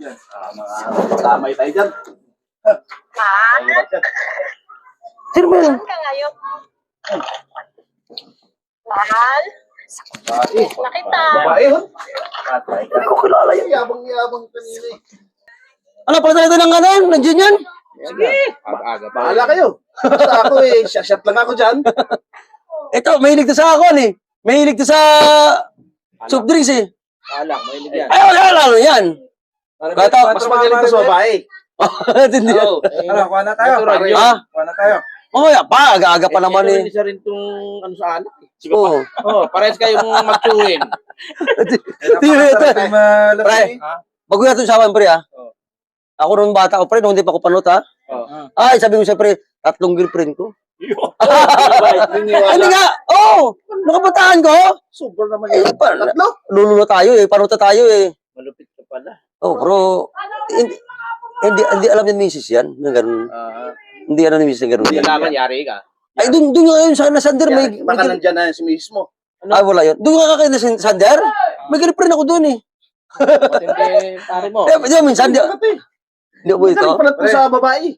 Yan. Mga kamay tayo dyan. Mahal? Sino ba yun? Saan ka ngayon? Mahal? Babae. Nakita. Babae, hon. Hindi ko kilala yun. Yabang-yabang kanina eh. Ano, pagkakita ng ano? Nandiyan yan? Sige. Aga-aga pa. Bahala kayo. Basta ako eh. Shot lang ako dyan. Ito, mahilig to sa ako eh. Mahilig to sa soft drinks eh. Alak, mahilig yan. Ay, wala yan. Kata, Mas magaling to sa babae. hindi yan. Ano, kuha na tayo. Ha? Kuha na tayo. Mamaya pa, aga-aga pa naman eh. Isa rin itong ano sa anak. Sige Oo. pa. Oh, parehas kayong magtuwin. Pre, bago natin usapan pre ha. Ako nung bata ko pre, nung hindi pa ako panot ha. Ay, sabi ko siya pre, 3 girlfriend ko. Hindi nga, oo, nakabataan ko. Super naman Eh, yun. Tatlo? lululo tayo eh, panuta tayo eh. Malupit ka pala. Oh, pero, hindi alam ni Mrs. yan, na ganun. Hindi alam ni Mrs. na ganun. Hindi naman yari ka. Ay, doon ngayon sa Sander, may... Baka nandyan na si mismo. Ay, wala yun. Doon nga kakain na sa Sander, may girlfriend ako doon eh. Matindi pare mo. Di ba, minsan, hindi ako ito. Magaling pala to sa babae.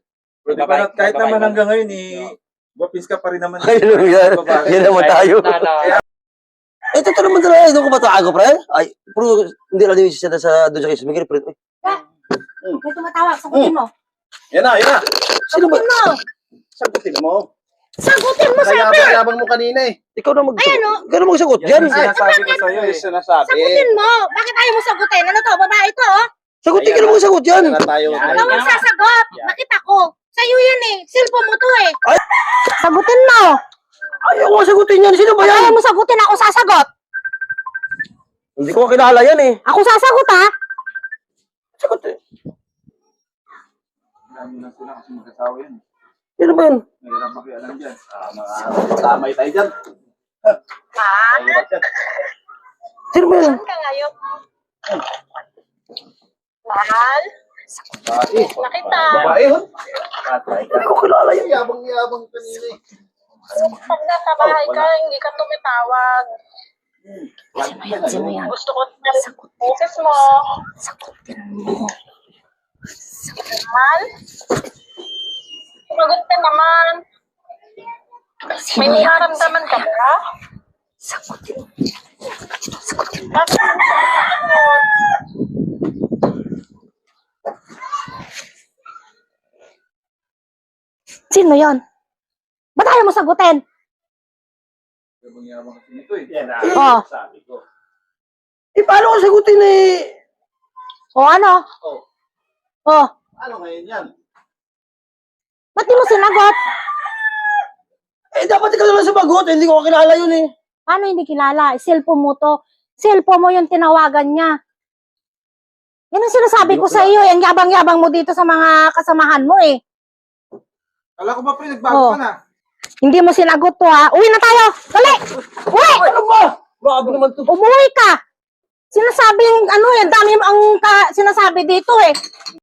Kahit naman hanggang ngayon, wapis ka pa rin naman. Ay, yan naman tayo. Eh, totoo naman talaga, doon ko ba tago, pre? Ay, pero hindi alam ni Mrs. na sa doon sa kiss, may girlfriend. May tumatawag. Sagutin mo. Yan na, yan na. Sino ba? Sagutin mo. Sagutin mo. Sagutin mo, sabi. Kayabang mo kanina eh. Ikaw na mag... Ayan, oh. Ikaw na magsagot Yan dyan. yung sinasabi ko sa'yo eh. Sinasabi. Sagutin mo. Bakit ayaw mo sagutin? Ano to? Babae to, oh. Sagutin ka na magsagot dyan. Yan na tayo. Ikaw ang sasagot. Nakita ko. Sa'yo yan eh. Cellphone mo to eh. Ay! Sagutin mo. Ayaw ko sagutin yan. Sino ba Ayaw yan? mo sagutin, ako sasagot. Hindi ko kilala yan eh. Ako sasagot, ha? Sagutin. Dami na sila kasi mag-asawa yan. Sino ba yan? Mahirap makialam dyan. Mga kamay tayo dyan. Mahal? Sino ba yan? Saan ka ngayon? Mahal? Babae. Nakita. Babae, hon. Hindi ko kilala yan. Yabang-yabang kanina eh. Pag nasa bahay ka, hindi ka tumitawag. Sino yan? Gusto ko boses mo. Sagutin mo. Mahal? Sumagot ka naman. May nararamdaman ka ba? Sagutin. Bakit mo sagot? Sino yon? Ba't ayaw mo sagutin? Yabang-yabang kasi nito eh. Yan na. Oh. Sabi ko. Eh, paano ko sagutin eh? O ano? Oh. O, Ano ngayon yan? ba't di mo sinagot? Eh, dapat ikaw naman sumagot. Hindi ko kilala yun eh. Paano hindi kilala? Cellphone mo to. Cellphone mo yung tinawagan niya. Yan ang sinasabi ko sa iyo. Ang yabang-yabang mo dito sa mga kasamahan mo eh. Kala ko ba pre, nagbago ka na? Hindi mo sinagot to ha. Uwi na tayo. Dali! Uwi! Ano ba? Grabe naman to. Umuwi ka. Sinasabi yung ano eh. Dami ang sinasabi dito eh.